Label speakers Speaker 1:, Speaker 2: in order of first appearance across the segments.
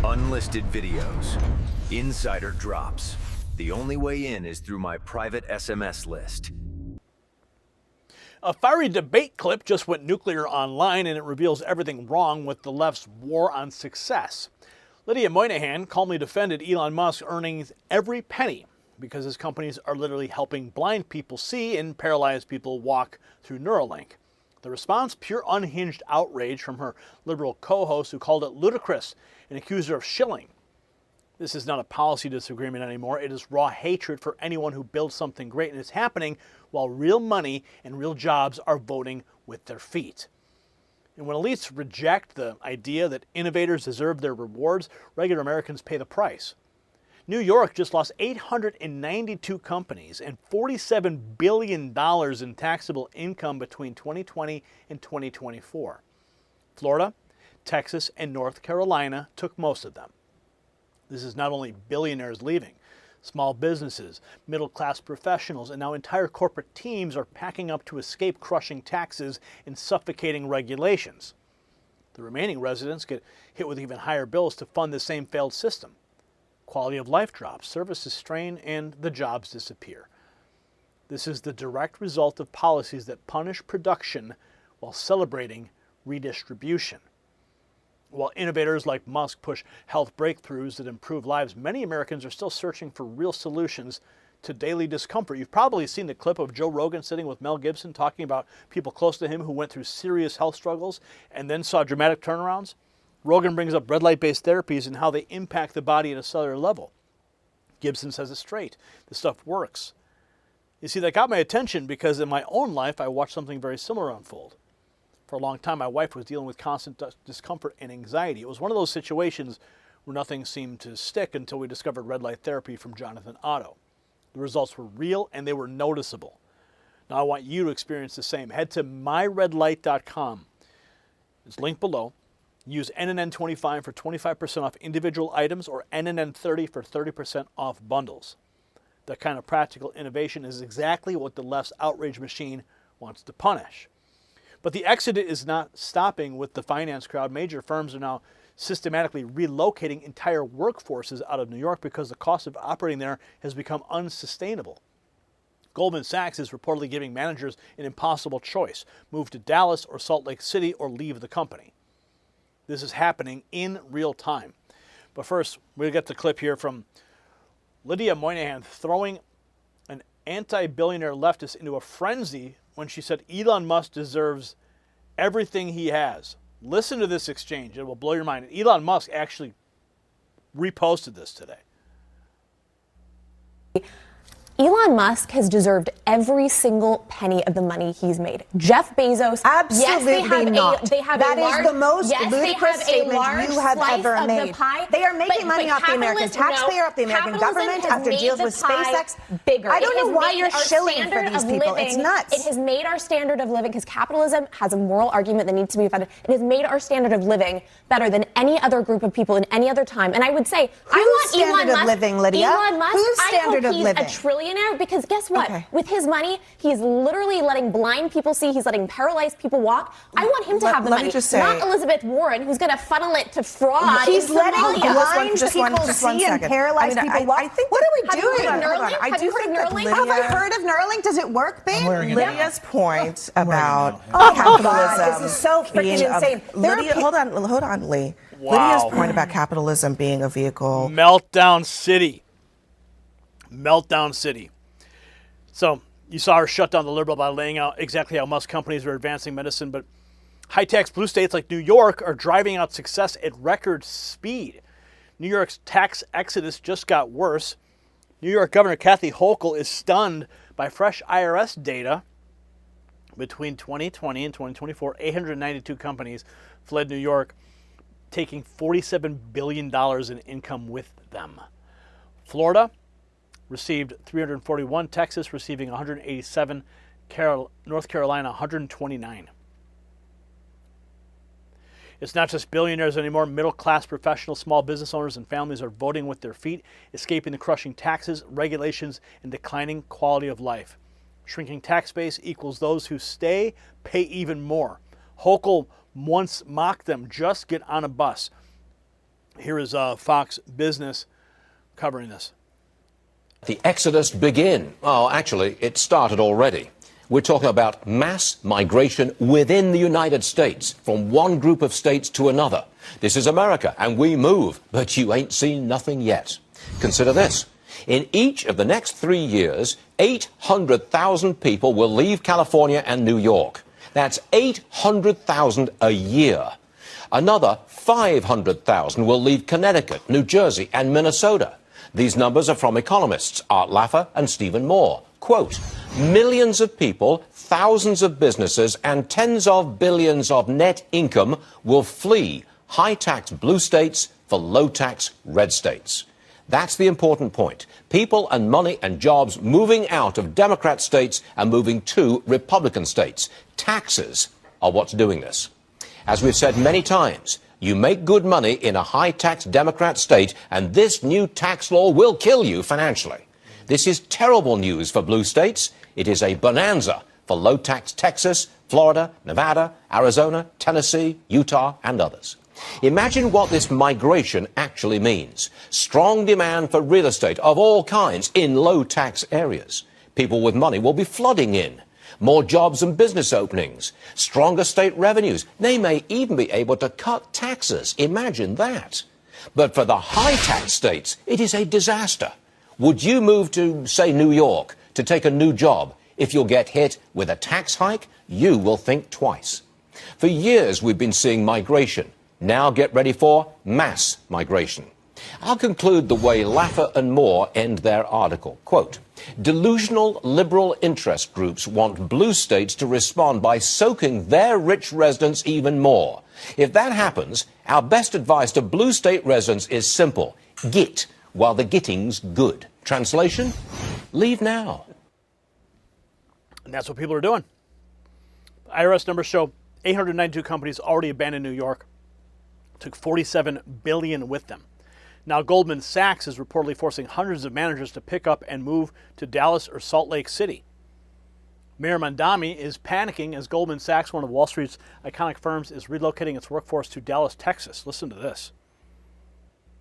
Speaker 1: Unlisted videos, insider drops. The only way in is through my private SMS list.
Speaker 2: A fiery debate clip just went nuclear online, and it reveals everything wrong with the left's war on success. Lydia Moynihan calmly defended Elon Musk earning every penny because his companies are literally helping blind people see and paralyzed people walk through Neuralink. The response, pure unhinged outrage from her liberal co-host, who called it ludicrous and accused her of shilling. This is not a policy disagreement anymore. It is raw hatred for anyone who builds something great, and it's happening while real money and real jobs are voting with their feet. And when elites reject the idea that innovators deserve their rewards, regular Americans pay the price. New York just lost 892 companies and $47 billion in taxable income between 2020 and 2024. Florida, Texas, and North Carolina took most of them. This is not only billionaires leaving. Small businesses, middle-class professionals, and now entire corporate teams are packing up to escape crushing taxes and suffocating regulations. The remaining residents get hit with even higher bills to fund the same failed system. Quality of life drops, services strain, and the jobs disappear. This is the direct result of policies that punish production while celebrating redistribution. While innovators like Musk push health breakthroughs that improve lives, many Americans are still searching for real solutions to daily discomfort. You've probably seen the clip of Joe Rogan sitting with Mel Gibson talking about people close to him who went through serious health struggles and then saw dramatic turnarounds. Rogan brings up red light-based therapies and how they impact the body at a cellular level. Gibson says it straight. This stuff works. You see, that got my attention because in my own life, I watched something very similar unfold. For a long time, my wife was dealing with constant discomfort and anxiety. It was one of those situations where nothing seemed to stick until we discovered red light therapy from Jonathan Otto. The results were real and they were noticeable. Now I want you to experience the same. Head to myredlight.com. It's linked below. Use NNN25 for 25% off individual items or NNN30 for 30% off bundles. That kind of practical innovation is exactly what the left's outrage machine wants to punish. But the exodus is not stopping with the finance crowd. Major firms are now systematically relocating entire workforces out of New York because the cost of operating there has become unsustainable. Goldman Sachs is reportedly giving managers an impossible choice: move to Dallas or Salt Lake City or leave the company. This is happening in real time. But first, we'll get the clip here from Lydia Moynihan throwing an anti-billionaire leftist into a frenzy when she said Elon Musk deserves everything he has. Listen to this exchange. It will blow your mind. Elon Musk actually reposted this today.
Speaker 3: Elon Musk has deserved every single penny of the money he's made. Jeff Bezos,
Speaker 4: absolutely not. That is the most ludicrous statement you have ever made. They are making money off the American taxpayer, off the American government, after deals with SpaceX.
Speaker 3: Bigger.
Speaker 4: I don't know why you're shilling for these people. It's nuts.
Speaker 3: It has made our standard of living, because capitalism has a moral argument that needs to be defended. It has made our standard of living better than any other group of people in any other time. And I would say, I want
Speaker 4: standard of living, Lydia?
Speaker 3: Elon Musk,
Speaker 4: Whose standard of living?
Speaker 3: A trillionaire, because guess what? Okay. With his money, he's literally letting blind people see. He's letting paralyzed people walk. I want him to have the money, not Elizabeth Warren, who's going to funnel it to fraud.
Speaker 4: He's letting blind people see and paralyzed people walk. What are we doing?
Speaker 3: Have you heard of Neuralink?
Speaker 4: Have I heard of Neuralink? Does it work, babe?
Speaker 5: Lydia's point about capitalism.
Speaker 4: God, this is so freaking insane.
Speaker 5: Hold on, Lee.
Speaker 2: Wow.
Speaker 5: Lydia's point about capitalism being a vehicle.
Speaker 2: Meltdown City. Meltdown City. So you saw her shut down the liberal by laying out exactly how Musk companies are advancing medicine, but high-tax blue states like New York are driving out success at record speed. New York's tax exodus just got worse. New York Governor Kathy Hochul is stunned by fresh IRS data. Between 2020 and 2024, 892 companies fled New York, taking $47 billion in income with them. Florida received 341, Texas receiving 187, North Carolina 129. It's not just billionaires anymore. Middle-class professionals, small business owners, and families are voting with their feet, escaping the crushing taxes, regulations, and declining quality of life. Shrinking tax base equals those who stay pay even more. Hochul once mocked them, just get on a bus. Here is Fox Business covering this.
Speaker 6: The exodus begin? Oh, actually, it started already. We're talking about mass migration within the United States, from one group of states to another. This is America, and we move, but you ain't seen nothing yet. Consider this. In each of the next 3 years, 800,000 people will leave California and New York. That's 800,000 a year. Another 500,000 will leave Connecticut, New Jersey, and Minnesota. These numbers are from economists Art Laffer and Stephen Moore. Quote, millions of people, thousands of businesses, and tens of billions of net income will flee high-tax blue states for low-tax red states. That's the important point. People and money and jobs moving out of Democrat states and moving to Republican states. Taxes are what's doing this. As we've said many times, you make good money in a high-tax Democrat state, and this new tax law will kill you financially. This is terrible news for blue states. It is a bonanza for low-tax Texas, Florida, Nevada, Arizona, Tennessee, Utah, and others. Imagine what this migration actually means. Strong demand for real estate of all kinds in low-tax areas. People with money will be flooding in. More jobs and business openings. Stronger state revenues. They may even be able to cut taxes. Imagine that. But for the high-tax states, it is a disaster. Would you move to, say, New York to take a new job? If you'll get hit with a tax hike, you will think twice. For years, we've been seeing migration. Now get ready for mass migration. I'll conclude the way Laffer and Moore end their article. Quote, delusional liberal interest groups want blue states to respond by soaking their rich residents even more. If that happens, our best advice to blue state residents is simple. Git while the getting's good. Translation? Leave now.
Speaker 2: And that's what people are doing. IRS numbers show 892 companies already abandoned New York. Took $47 billion with them. Now Goldman Sachs is reportedly forcing hundreds of managers to pick up and move to Dallas or Salt Lake City. Mayor Mondami is panicking as Goldman Sachs, one of Wall Street's iconic firms, is relocating its workforce to Dallas, Texas. Listen to this.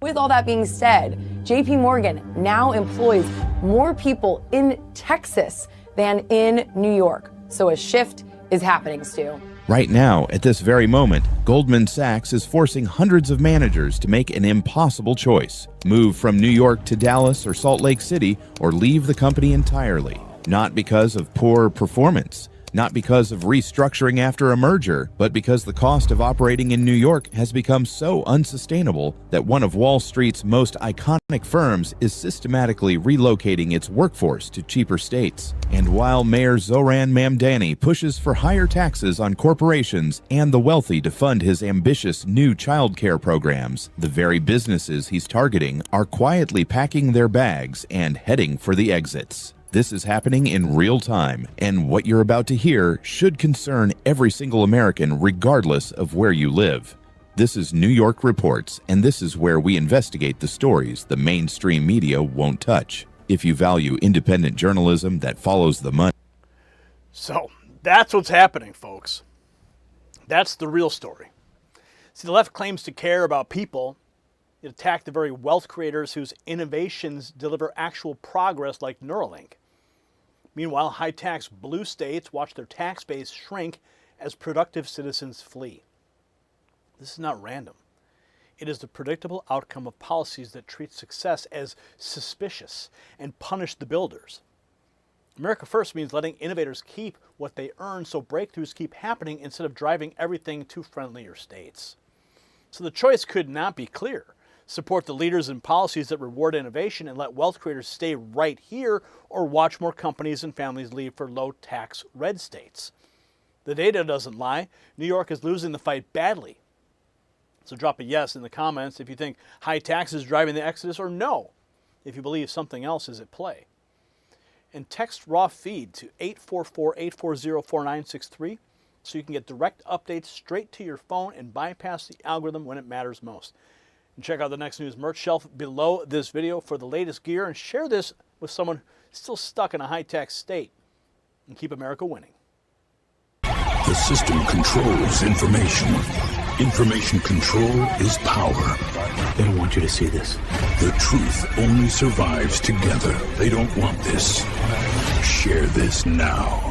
Speaker 7: With all that being said, JP Morgan now employs more people in Texas than in New York. So a shift is happening, Stu.
Speaker 8: Right now, at this very moment, Goldman Sachs is forcing hundreds of managers to make an impossible choice. Move from New York to Dallas or Salt Lake City, or leave the company entirely. Not because of poor performance, not because of restructuring after a merger, but because the cost of operating in New York has become so unsustainable that one of Wall Street's most iconic firms is systematically relocating its workforce to cheaper states. And while Mayor Zoran Mamdani pushes for higher taxes on corporations and the wealthy to fund his ambitious new childcare programs, the very businesses he's targeting are quietly packing their bags and heading for the exits. This is happening in real time, and what you're about to hear should concern every single American regardless of where you live. This is New York Reports, and this is where we investigate the stories the mainstream media won't touch. If you value independent journalism that follows the money.
Speaker 2: So that's what's happening, folks. That's the real story. See, the left claims to care about people. It attacked the very wealth creators whose innovations deliver actual progress like Neuralink. Meanwhile, high-tax blue states watch their tax base shrink as productive citizens flee. This is not random. It is the predictable outcome of policies that treat success as suspicious and punish the builders. America First means letting innovators keep what they earn so breakthroughs keep happening instead of driving everything to friendlier states. So the choice could not be clearer. Support the leaders and policies that reward innovation and let wealth creators stay right here, or watch more companies and families leave for low-tax red states. The data doesn't lie. New York is losing the fight badly. So drop a yes in the comments if you think high taxes driving the exodus, or no if you believe something else is at play. And text raw feed to 844-840-4963 so you can get direct updates straight to your phone and bypass the algorithm when it matters most. And check out the Next News merch shelf below this video for the latest gear, and share this with someone still stuck in a high-tax state, and keep America winning.
Speaker 9: The system controls information. Information control is power.
Speaker 10: They don't want you to see this.
Speaker 9: The truth only survives together. They don't want this. Share this now.